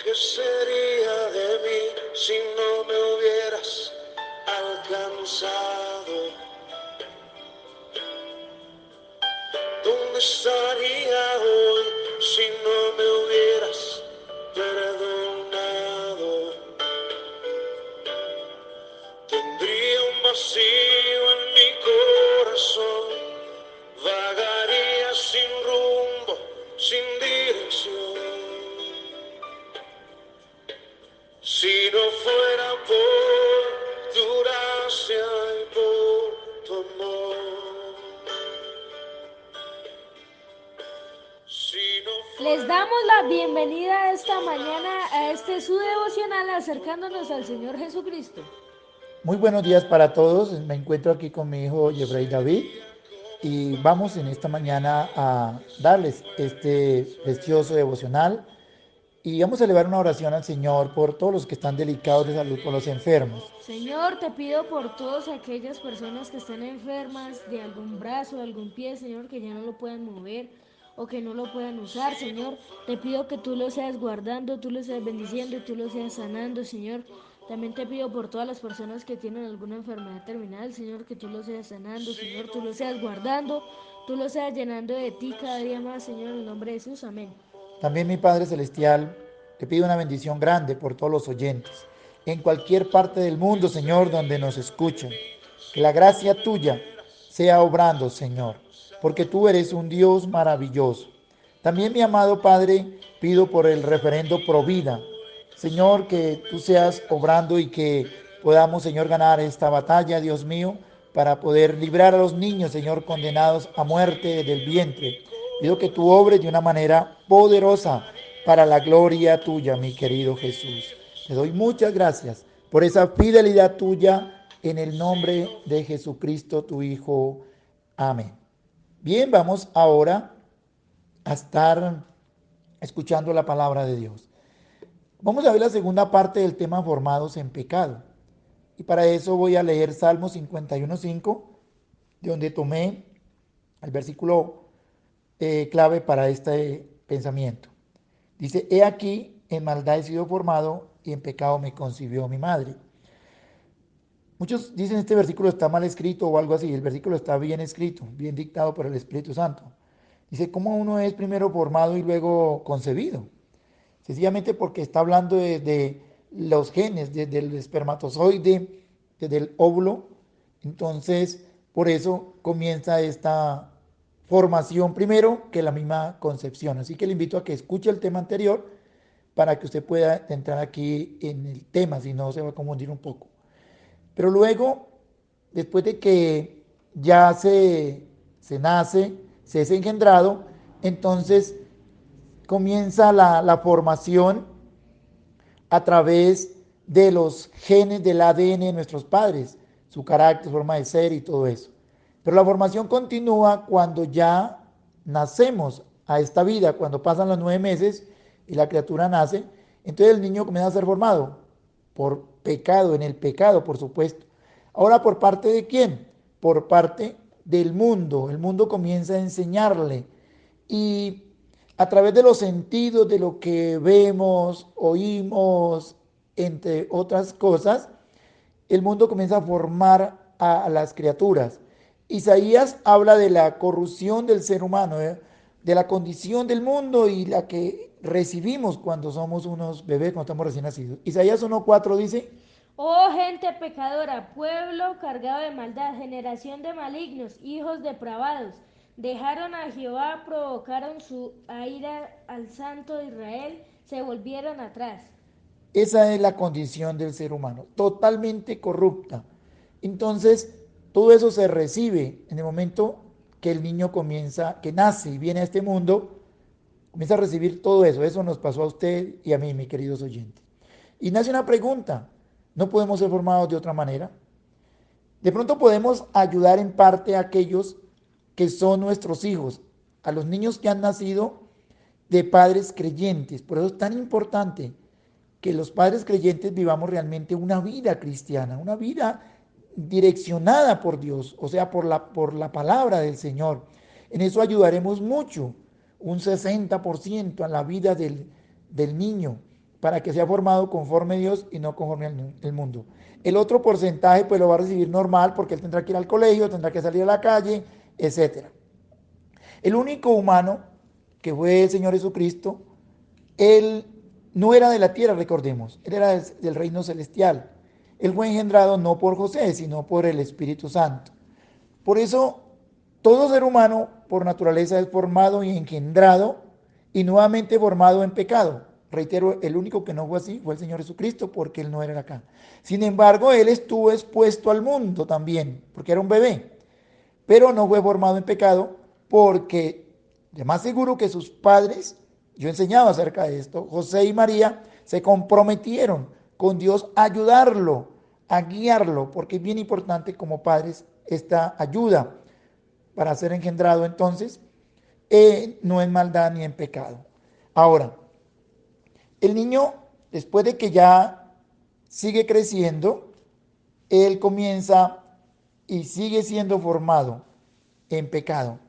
¿Qué sería de mí si no me hubieras alcanzado? ¿Dónde estaría hoy si no me hubieras perdonado? Tendría un vacío en mi corazón, vagaría sin rumbo, sin dirección. Si no fuera por tu gracia y por tu amor. Les damos la bienvenida esta mañana a este su devocional acercándonos al Señor Jesucristo. Muy buenos días para todos. Me encuentro aquí con mi hijo Yebrey David y vamos en esta mañana a darles este precioso devocional y vamos a elevar una oración al Señor por todos los que están delicados de salud, por los enfermos. Señor, te pido por todas aquellas personas que están enfermas de algún brazo, de algún pie, Señor, que ya no lo puedan mover o que no lo puedan usar, Señor. Te pido que tú lo seas guardando, tú lo seas bendiciendo y tú lo seas sanando, Señor. También te pido por todas las personas que tienen alguna enfermedad terminal, Señor, que tú lo seas sanando, Señor, tú lo seas guardando, tú lo seas llenando de ti cada día más, Señor, en el nombre de Jesús, amén. También mi Padre Celestial, te pido una bendición grande por todos los oyentes, en cualquier parte del mundo, Señor, donde nos escuchan. Que la gracia tuya sea obrando, Señor, porque tú eres un Dios maravilloso. También, mi amado Padre, pido por el referendo Provida. Señor, que tú seas obrando y que podamos, Señor, ganar esta batalla, Dios mío, para poder librar a los niños, Señor, condenados a muerte del vientre. Pido que tú obres de una manera poderosa para la gloria tuya, mi querido Jesús. Te doy muchas gracias por esa fidelidad tuya en el nombre de Jesucristo, tu Hijo. Amén. Bien, vamos ahora a estar escuchando la palabra de Dios. Vamos a ver la segunda parte del tema formados en pecado. Y para eso voy a leer Salmo 51:5, de donde tomé el versículo clave para este pensamiento. Dice, he aquí, en maldad he sido formado y en pecado me concibió mi madre. Muchos dicen este versículo está mal escrito o algo así. El versículo está bien escrito, bien dictado por el Espíritu Santo. Dice, ¿cómo uno es primero formado y luego concebido? Sencillamente porque está hablando de los genes, desde el espermatozoide, desde el óvulo. Entonces, por eso comienza esta formación primero que la misma concepción. Así que le invito a que escuche el tema anterior para que usted pueda entrar aquí en el tema, si no se va a confundir un poco. Pero luego, después de que ya se nace, se es engendrado, entonces comienza la formación a través de los genes del ADN de nuestros padres, su carácter, forma de ser y todo eso. Pero la formación continúa cuando ya nacemos a esta vida, cuando pasan los 9 meses y la criatura nace, entonces el niño comienza a ser formado por pecado, en el pecado, por supuesto. Ahora, ¿por parte de quién? Por parte del mundo. El mundo comienza a enseñarle y a través de los sentidos, de lo que vemos, oímos, entre otras cosas, el mundo comienza a formar a las criaturas. Isaías habla de la corrupción del ser humano, de la condición del mundo y la que recibimos cuando somos unos bebés, cuando estamos recién nacidos. Isaías 1:4 dice, Oh gente pecadora, pueblo cargado de maldad, generación de malignos, hijos depravados, dejaron a Jehová, provocaron su ira al Santo de Israel, se volvieron atrás. esa es la condición del ser humano, totalmente corrupta. Entonces, todo eso se recibe en el momento que el niño comienza, que nace y viene a este mundo, comienza a recibir todo eso. Eso nos pasó a usted y a mí, mis queridos oyentes. Y nace una pregunta, ¿no podemos ser formados de otra manera? De pronto podemos ayudar en parte a aquellos que son nuestros hijos, a los niños que han nacido de padres creyentes. Por eso es tan importante que los padres creyentes vivamos realmente una vida cristiana, una vida direccionada por Dios, o sea, por la palabra del Señor. En eso ayudaremos mucho, un 60% a la vida del niño, para que sea formado conforme a Dios y no conforme al mundo. El otro porcentaje pues lo va a recibir normal porque él tendrá que ir al colegio, tendrá que salir a la calle, etc. El único humano que fue el Señor Jesucristo, él no era de la tierra, recordemos, él era del reino celestial. Él fue engendrado no por José, sino por el Espíritu Santo. Por eso, todo ser humano por naturaleza es formado y engendrado y nuevamente formado en pecado. Reitero, el único que no fue así fue el Señor Jesucristo porque Él no era acá. Sin embargo, Él estuvo expuesto al mundo también, porque era un bebé, pero no fue formado en pecado porque, de más seguro que sus padres, yo enseñaba acerca de esto, José y María se comprometieron con Dios a ayudarlo, a guiarlo, porque es bien importante como padres esta ayuda para ser engendrado entonces, no en maldad ni en pecado. Ahora, el niño, después de que ya sigue creciendo, él comienza y sigue siendo formado en pecado.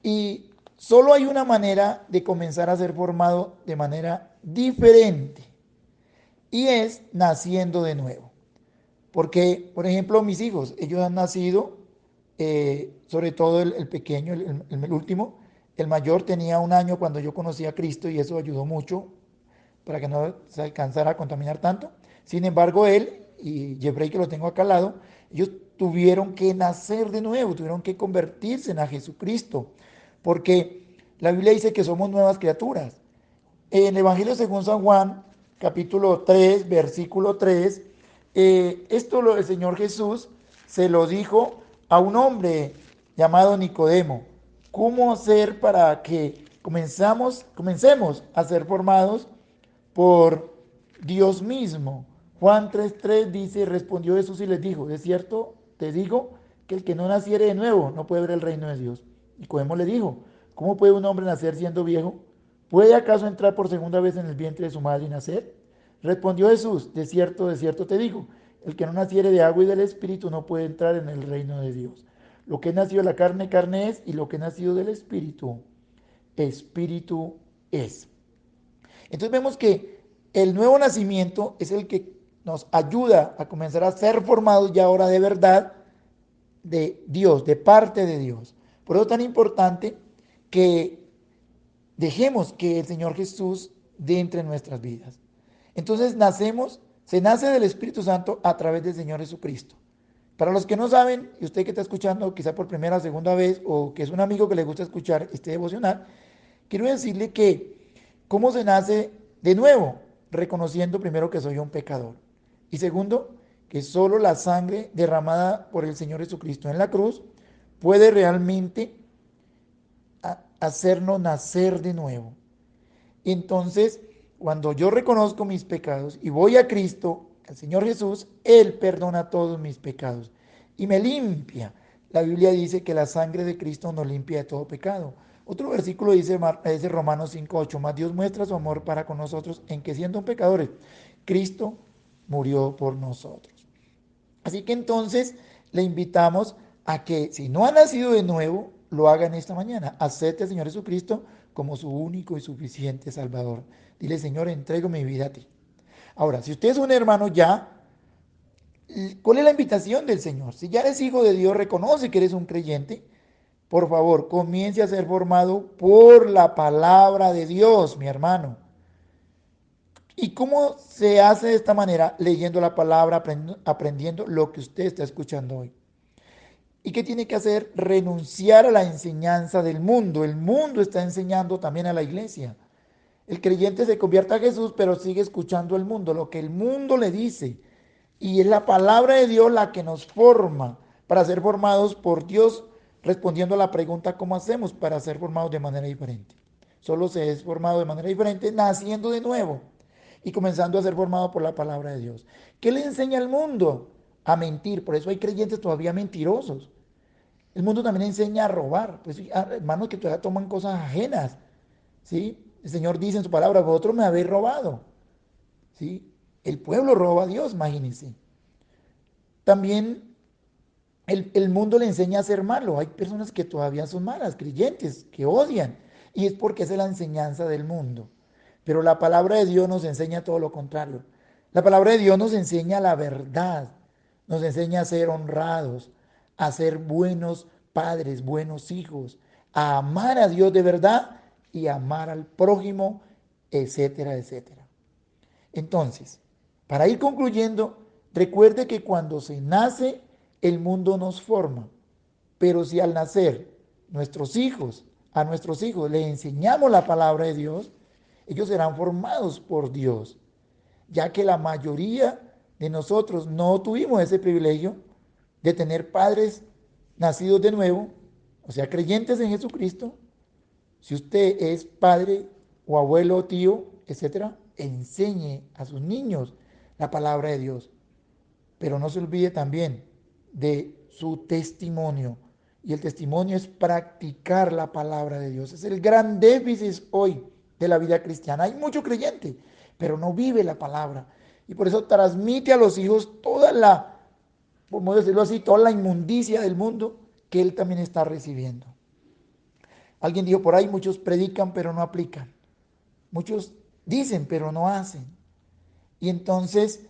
Y solo hay una manera de comenzar a ser formado de manera diferente, y es naciendo de nuevo. Porque, por ejemplo, mis hijos, ellos han nacido, sobre todo el pequeño, el último, el mayor tenía 1 año cuando yo conocí a Cristo y eso ayudó mucho para que no se alcanzara a contaminar tanto. Sin embargo, él y Jeffrey, que lo tengo acá al lado, ellos tuvieron que nacer de nuevo, tuvieron que convertirse en a Jesucristo, porque la Biblia dice que somos nuevas criaturas. En el Evangelio según San Juan, capítulo 3, versículo 3, el Señor Jesús se lo dijo a un hombre llamado Nicodemo. ¿Cómo hacer para que comencemos a ser formados por Dios mismo? Juan 3:3 dice, respondió Jesús y les dijo, de cierto te digo que el que no naciere de nuevo no puede ver el reino de Dios. Nicodemo le dijo, ¿cómo puede un hombre nacer siendo viejo? ¿Puede acaso entrar por segunda vez en el vientre de su madre y nacer? Respondió Jesús, de cierto te digo, el que no naciere de agua y del Espíritu no puede entrar en el reino de Dios. Lo que es nacido de la carne, carne es, y lo que es nacido del Espíritu, Espíritu es. Entonces vemos que el nuevo nacimiento es el que nos ayuda a comenzar a ser formados ya ahora de verdad de Dios, de parte de Dios. Por eso es tan importante que dejemos que el Señor Jesús entre en nuestras vidas. Entonces se nace del Espíritu Santo a través del Señor Jesucristo. Para los que no saben, y usted que está escuchando quizá por primera o segunda vez, o que es un amigo que le gusta escuchar este devocional, quiero decirle que cómo se nace de nuevo, reconociendo primero que soy un pecador. Y segundo, que solo la sangre derramada por el Señor Jesucristo en la cruz puede realmente hacernos nacer de nuevo. Y entonces, cuando yo reconozco mis pecados y voy a Cristo, al Señor Jesús, Él perdona todos mis pecados y me limpia. La Biblia dice que la sangre de Cristo nos limpia de todo pecado. Otro versículo dice Romanos 5:8, más Dios muestra su amor para con nosotros en que siendo pecadores, Cristo murió por nosotros. Así que entonces le invitamos a que si no ha nacido de nuevo, lo haga en esta mañana. Acepte al Señor Jesucristo como su único y suficiente Salvador. Dile, Señor, entrego mi vida a ti. Ahora, si usted es un hermano ya, ¿cuál es la invitación del Señor? Si ya eres hijo de Dios, reconoce que eres un creyente, por favor, comience a ser formado por la palabra de Dios, mi hermano. ¿Y cómo se hace de esta manera? Leyendo la palabra, aprendiendo lo que usted está escuchando hoy. ¿Y qué tiene que hacer? Renunciar a la enseñanza del mundo. El mundo está enseñando también a la iglesia. El creyente se convierte a Jesús, pero sigue escuchando el mundo, lo que el mundo le dice. Y es la palabra de Dios la que nos forma para ser formados por Dios, respondiendo a la pregunta, ¿cómo hacemos para ser formados de manera diferente? Solo se es formado de manera diferente naciendo de nuevo y comenzando a ser formado por la palabra de Dios. ¿Qué le enseña al mundo? A mentir. Por eso hay creyentes todavía mentirosos. El mundo también enseña a robar. Pues, hermanos que todavía toman cosas ajenas. ¿Sí? El Señor dice en su palabra, vosotros me habéis robado. ¿Sí? El pueblo roba a Dios, imagínense. También el mundo le enseña a ser malo. Hay personas que todavía son malas, creyentes, que odian. Y es porque esa es la enseñanza del mundo. Pero la palabra de Dios nos enseña todo lo contrario. La palabra de Dios nos enseña la verdad, nos enseña a ser honrados, a ser buenos padres, buenos hijos, a amar a Dios de verdad y amar al prójimo, etcétera, etcétera. Entonces, para ir concluyendo, recuerde que cuando se nace, el mundo nos forma. Pero si al nacer a nuestros hijos les enseñamos la palabra de Dios, ellos serán formados por Dios, ya que la mayoría de nosotros no tuvimos ese privilegio de tener padres nacidos de nuevo, o sea, creyentes en Jesucristo. Si usted es padre o abuelo o tío, etcétera, enseñe a sus niños la palabra de Dios. Pero no se olvide también de su testimonio. Y el testimonio es practicar la palabra de Dios. Es el gran déficit hoy de la vida cristiana. Hay mucho creyente, pero no vive la palabra. Y por eso transmite a los hijos toda la, podemos decirlo así, toda la inmundicia del mundo que él también está recibiendo. Alguien dijo por ahí, muchos predican pero no aplican. Muchos dicen pero no hacen. Y entonces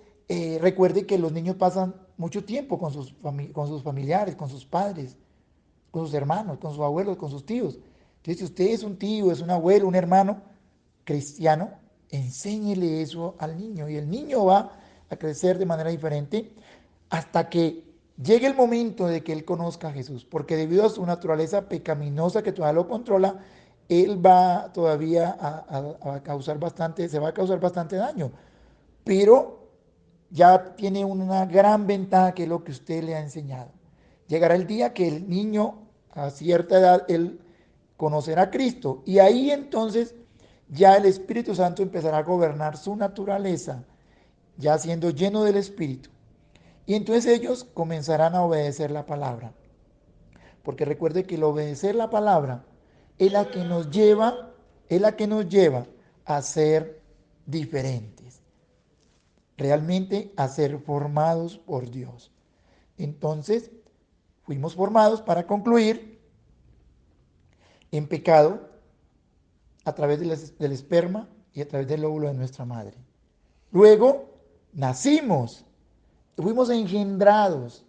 recuerde que los niños pasan mucho tiempo con sus familiares, con sus padres, con sus hermanos, con sus abuelos, con sus tíos. Entonces, si usted es un tío, es un abuelo, un hermano cristiano, enséñele eso al niño y el niño va a crecer de manera diferente hasta que llegue el momento de que él conozca a Jesús, porque debido a su naturaleza pecaminosa que todavía lo controla, él va todavía a causar bastante, se va a causar bastante daño, pero ya tiene una gran ventaja que es lo que usted le ha enseñado. Llegará el día que el niño a cierta edad, él conocerá a Cristo y ahí entonces ya el Espíritu Santo empezará a gobernar su naturaleza, ya siendo lleno del Espíritu. Y entonces ellos comenzarán a obedecer la palabra. Porque recuerde que el obedecer la palabra es la que nos lleva a ser diferentes. Realmente a ser formados por Dios. Entonces, fuimos formados para concluir en pecado a través del esperma y a través del óvulo de nuestra madre. Luego, nacimos, fuimos engendrados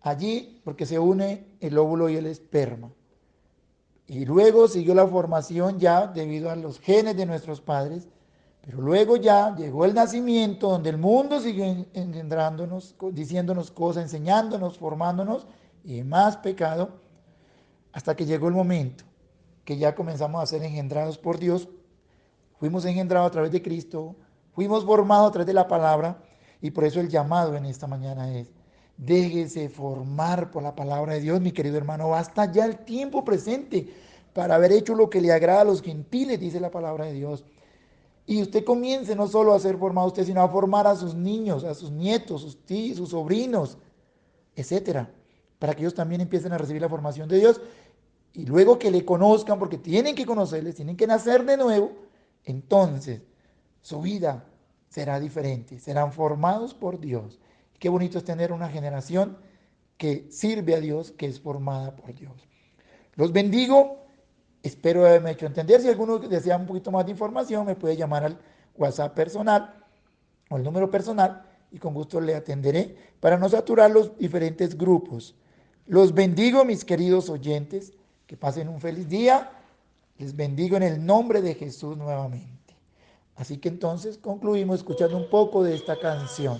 allí porque se une el óvulo y el esperma. Y luego siguió la formación ya debido a los genes de nuestros padres, pero luego ya llegó el nacimiento donde el mundo siguió engendrándonos, diciéndonos cosas, enseñándonos, formándonos y más pecado, hasta que llegó el momento que ya comenzamos a ser engendrados por Dios, fuimos engendrados a través de Cristo, fuimos formados a través de la palabra y por eso el llamado en esta mañana es, déjese formar por la palabra de Dios, mi querido hermano, basta ya el tiempo presente para haber hecho lo que le agrada a los gentiles, dice la palabra de Dios. Y usted comience no solo a ser formado usted, sino a formar a sus niños, a sus nietos, sus tíos, sus sobrinos, etcétera, para que ellos también empiecen a recibir la formación de Dios y luego que le conozcan, porque tienen que conocerles, tienen que nacer de nuevo, entonces su vida será diferente, serán formados por Dios. Qué bonito es tener una generación que sirve a Dios, que es formada por Dios. Los bendigo. Espero haberme hecho entender. Si alguno desea un poquito más de información, me puede llamar al WhatsApp personal o al número personal y con gusto le atenderé para no saturar los diferentes grupos. Los bendigo, mis queridos oyentes. Que pasen un feliz día. Les bendigo en el nombre de Jesús nuevamente. Así que entonces concluimos escuchando un poco de esta canción.